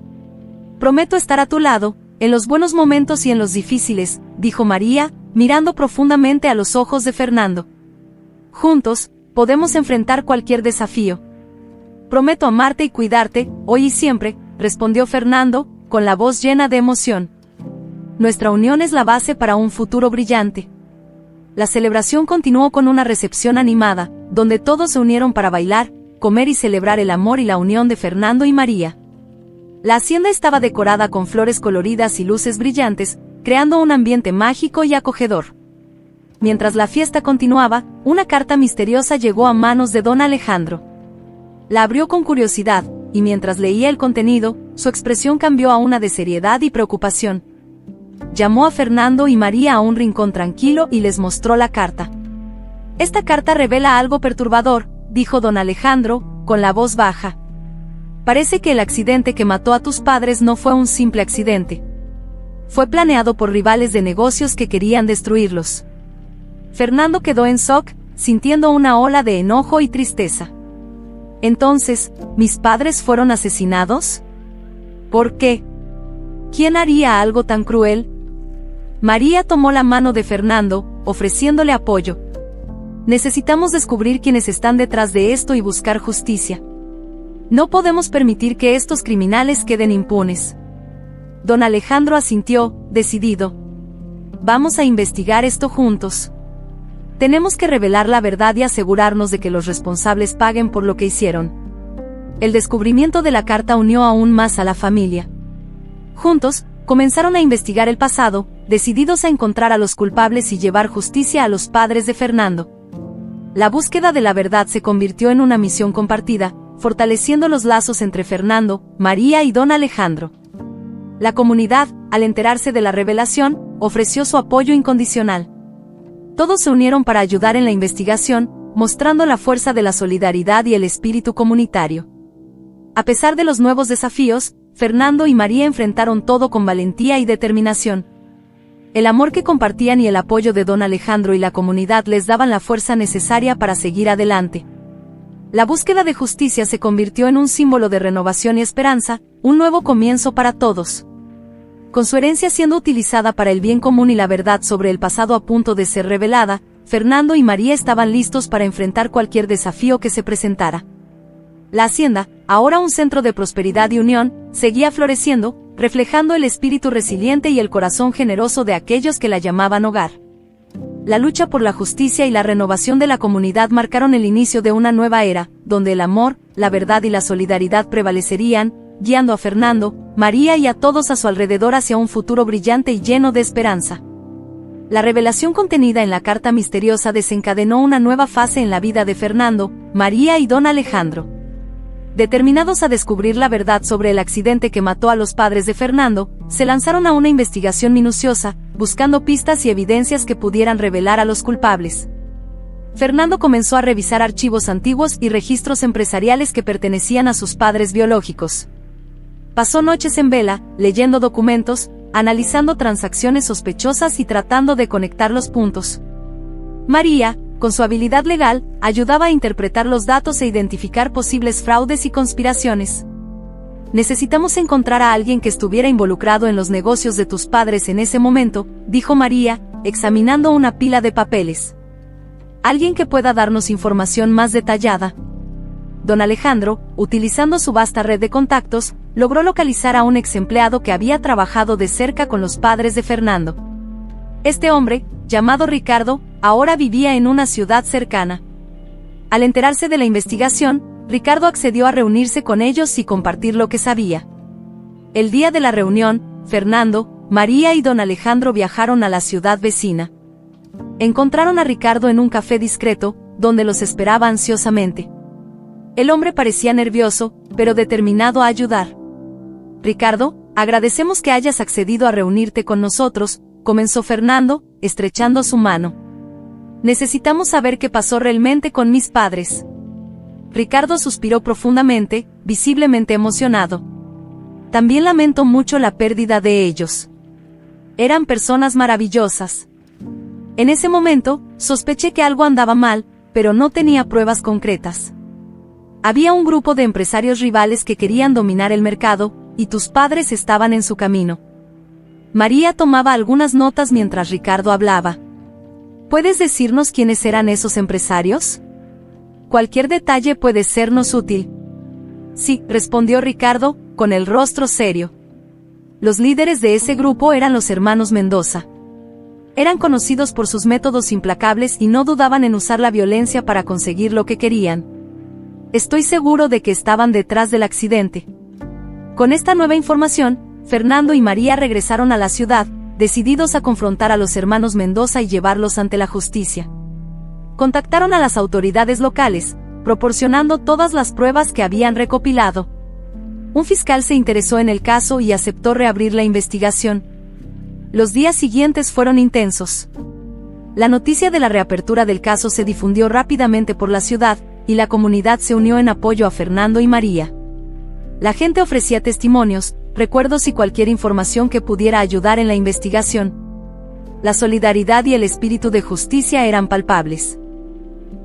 «Prometo estar a tu lado, en los buenos momentos y en los difíciles», dijo María, mirando profundamente a los ojos de Fernando. «Juntos, podemos enfrentar cualquier desafío». «Prometo amarte y cuidarte, hoy y siempre», respondió Fernando, con la voz llena de emoción. «Nuestra unión es la base para un futuro brillante». La celebración continuó con una recepción animada, donde todos se unieron para bailar, comer y celebrar el amor y la unión de Fernando y María. La hacienda estaba decorada con flores coloridas y luces brillantes, creando un ambiente mágico y acogedor. Mientras la fiesta continuaba, una carta misteriosa llegó a manos de don Alejandro. La abrió con curiosidad, y mientras leía el contenido, su expresión cambió a una de seriedad y preocupación. Llamó a Fernando y María a un rincón tranquilo y les mostró la carta. «Esta carta revela algo perturbador», dijo don Alejandro, con la voz baja. «Parece que el accidente que mató a tus padres no fue un simple accidente. Fue planeado por rivales de negocios que querían destruirlos». Fernando quedó en shock, sintiendo una ola de enojo y tristeza. «Entonces, ¿mis padres fueron asesinados? ¿Por qué? ¿Quién haría algo tan cruel?». María tomó la mano de Fernando, ofreciéndole apoyo. «Necesitamos descubrir quiénes están detrás de esto y buscar justicia. No podemos permitir que estos criminales queden impunes». Don Alejandro asintió, decidido. «Vamos a investigar esto juntos. Tenemos que revelar la verdad y asegurarnos de que los responsables paguen por lo que hicieron». El descubrimiento de la carta unió aún más a la familia. Juntos, comenzaron a investigar el pasado, decididos a encontrar a los culpables y llevar justicia a los padres de Fernando. La búsqueda de la verdad se convirtió en una misión compartida, fortaleciendo los lazos entre Fernando, María y don Alejandro. La comunidad, al enterarse de la revelación, ofreció su apoyo incondicional. Todos se unieron para ayudar en la investigación, mostrando la fuerza de la solidaridad y el espíritu comunitario. A pesar de los nuevos desafíos, Fernando y María enfrentaron todo con valentía y determinación. El amor que compartían y el apoyo de don Alejandro y la comunidad les daban la fuerza necesaria para seguir adelante. La búsqueda de justicia se convirtió en un símbolo de renovación y esperanza, un nuevo comienzo para todos. Con su herencia siendo utilizada para el bien común y la verdad sobre el pasado a punto de ser revelada, Fernando y María estaban listos para enfrentar cualquier desafío que se presentara. La hacienda, ahora un centro de prosperidad y unión, seguía floreciendo, reflejando el espíritu resiliente y el corazón generoso de aquellos que la llamaban hogar. La lucha por la justicia y la renovación de la comunidad marcaron el inicio de una nueva era, donde el amor, la verdad y la solidaridad prevalecerían, guiando a Fernando, María y a todos a su alrededor hacia un futuro brillante y lleno de esperanza. La revelación contenida en la carta misteriosa desencadenó una nueva fase en la vida de Fernando, María y don Alejandro. Determinados a descubrir la verdad sobre el accidente que mató a los padres de Fernando, se lanzaron a una investigación minuciosa, buscando pistas y evidencias que pudieran revelar a los culpables. Fernando comenzó a revisar archivos antiguos y registros empresariales que pertenecían a sus padres biológicos. Pasó noches en vela, leyendo documentos, analizando transacciones sospechosas y tratando de conectar los puntos. María, con su habilidad legal, ayudaba a interpretar los datos e identificar posibles fraudes y conspiraciones. «Necesitamos encontrar a alguien que estuviera involucrado en los negocios de tus padres en ese momento», dijo María, examinando una pila de papeles. «Alguien que pueda darnos información más detallada». Don Alejandro, utilizando su vasta red de contactos, logró localizar a un ex empleado que había trabajado de cerca con los padres de Fernando. Este hombre, llamado Ricardo, ahora vivía en una ciudad cercana. Al enterarse de la investigación, Ricardo accedió a reunirse con ellos y compartir lo que sabía. El día de la reunión, Fernando, María y don Alejandro viajaron a la ciudad vecina. Encontraron a Ricardo en un café discreto, donde los esperaba ansiosamente. El hombre parecía nervioso, pero determinado a ayudar. «Ricardo, agradecemos que hayas accedido a reunirte con nosotros», comenzó Fernando, estrechando su mano. «Necesitamos saber qué pasó realmente con mis padres». Ricardo suspiró profundamente, visiblemente emocionado. «También lamento mucho la pérdida de ellos. Eran personas maravillosas. En ese momento, sospeché que algo andaba mal, pero no tenía pruebas concretas. Había un grupo de empresarios rivales que querían dominar el mercado, y tus padres estaban en su camino. María tomaba algunas notas mientras Ricardo hablaba. ¿Puedes decirnos quiénes eran esos empresarios? Cualquier detalle puede sernos útil. Sí, respondió Ricardo, con el rostro serio. Los líderes de ese grupo eran los hermanos Mendoza. Eran conocidos por sus métodos implacables y no dudaban en usar la violencia para conseguir lo que querían. Estoy seguro de que estaban detrás del accidente. Con esta nueva información, Fernando y María regresaron a la ciudad, decididos a confrontar a los hermanos Mendoza y llevarlos ante la justicia. Contactaron a las autoridades locales, proporcionando todas las pruebas que habían recopilado. Un fiscal se interesó en el caso y aceptó reabrir la investigación. Los días siguientes fueron intensos. La noticia de la reapertura del caso se difundió rápidamente por la ciudad, y la comunidad se unió en apoyo a Fernando y María. La gente ofrecía testimonios, recuerdos y cualquier información que pudiera ayudar en la investigación. La solidaridad y el espíritu de justicia eran palpables.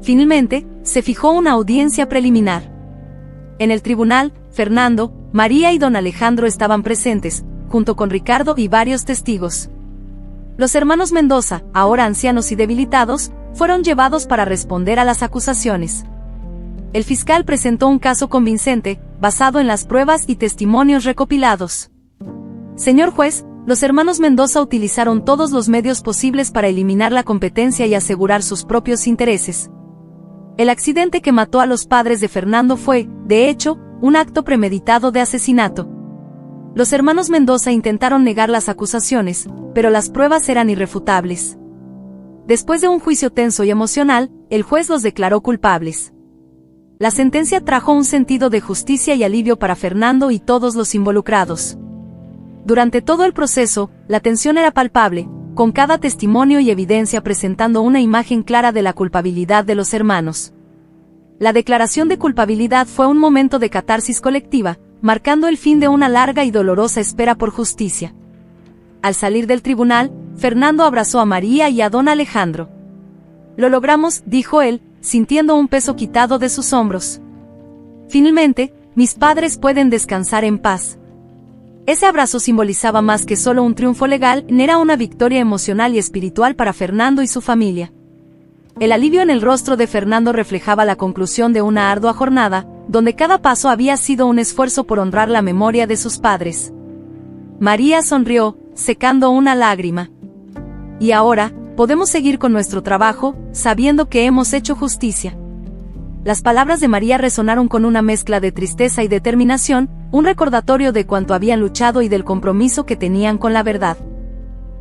Finalmente, se fijó una audiencia preliminar. En el tribunal, Fernando, María y don Alejandro estaban presentes, junto con Ricardo y varios testigos. Los hermanos Mendoza, ahora ancianos y debilitados, fueron llevados para responder a las acusaciones. El fiscal presentó un caso convincente, basado en las pruebas y testimonios recopilados. Señor juez, los hermanos Mendoza utilizaron todos los medios posibles para eliminar la competencia y asegurar sus propios intereses. El accidente que mató a los padres de Fernando fue, de hecho, un acto premeditado de asesinato. Los hermanos Mendoza intentaron negar las acusaciones, pero las pruebas eran irrefutables. Después de un juicio tenso y emocional, el juez los declaró culpables. La sentencia trajo un sentido de justicia y alivio para Fernando y todos los involucrados. Durante todo el proceso, la tensión era palpable, con cada testimonio y evidencia presentando una imagen clara de la culpabilidad de los hermanos. La declaración de culpabilidad fue un momento de catarsis colectiva, marcando el fin de una larga y dolorosa espera por justicia. Al salir del tribunal, Fernando abrazó a María y a don Alejandro. Lo logramos, dijo él, sintiendo un peso quitado de sus hombros. Finalmente, mis padres pueden descansar en paz. Ese abrazo simbolizaba más que solo un triunfo legal, era una victoria emocional y espiritual para Fernando y su familia. El alivio en el rostro de Fernando reflejaba la conclusión de una ardua jornada, donde cada paso había sido un esfuerzo por honrar la memoria de sus padres. María sonrió, secando una lágrima. Y ahora, podemos seguir con nuestro trabajo, sabiendo que hemos hecho justicia. Las palabras de María resonaron con una mezcla de tristeza y determinación, un recordatorio de cuánto habían luchado y del compromiso que tenían con la verdad.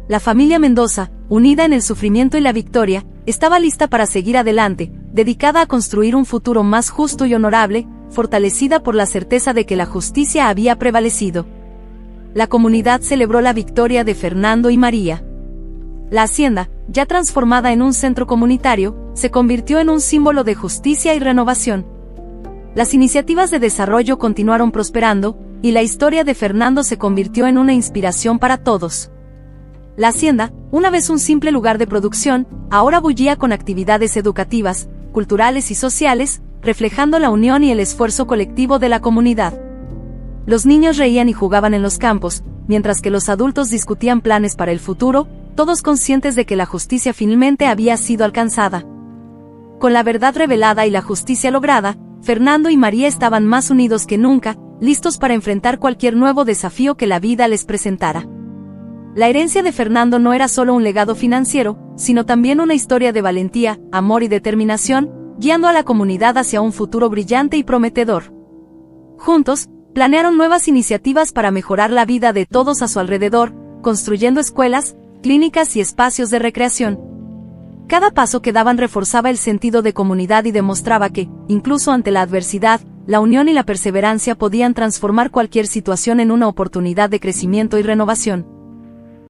La familia Mendoza, unida en el sufrimiento y la victoria, estaba lista para seguir adelante, dedicada a construir un futuro más justo y honorable, fortalecida por la certeza de que la justicia había prevalecido. La comunidad celebró la victoria de Fernando y María. La hacienda, ya transformada en un centro comunitario, se convirtió en un símbolo de justicia y renovación. Las iniciativas de desarrollo continuaron prosperando, y la historia de Fernando se convirtió en una inspiración para todos. La hacienda, una vez un simple lugar de producción, ahora bullía con actividades educativas, culturales y sociales, reflejando la unión y el esfuerzo colectivo de la comunidad. Los niños reían y jugaban en los campos, mientras que los adultos discutían planes para el futuro, todos conscientes de que la justicia finalmente había sido alcanzada. Con la verdad revelada y la justicia lograda, Fernando y María estaban más unidos que nunca, listos para enfrentar cualquier nuevo desafío que la vida les presentara. La herencia de Fernando no era solo un legado financiero, sino también una historia de valentía, amor y determinación, guiando a la comunidad hacia un futuro brillante y prometedor. Juntos, planearon nuevas iniciativas para mejorar la vida de todos a su alrededor, construyendo escuelas, clínicas y espacios de recreación. Cada paso que daban reforzaba el sentido de comunidad y demostraba que, incluso ante la adversidad, la unión y la perseverancia podían transformar cualquier situación en una oportunidad de crecimiento y renovación.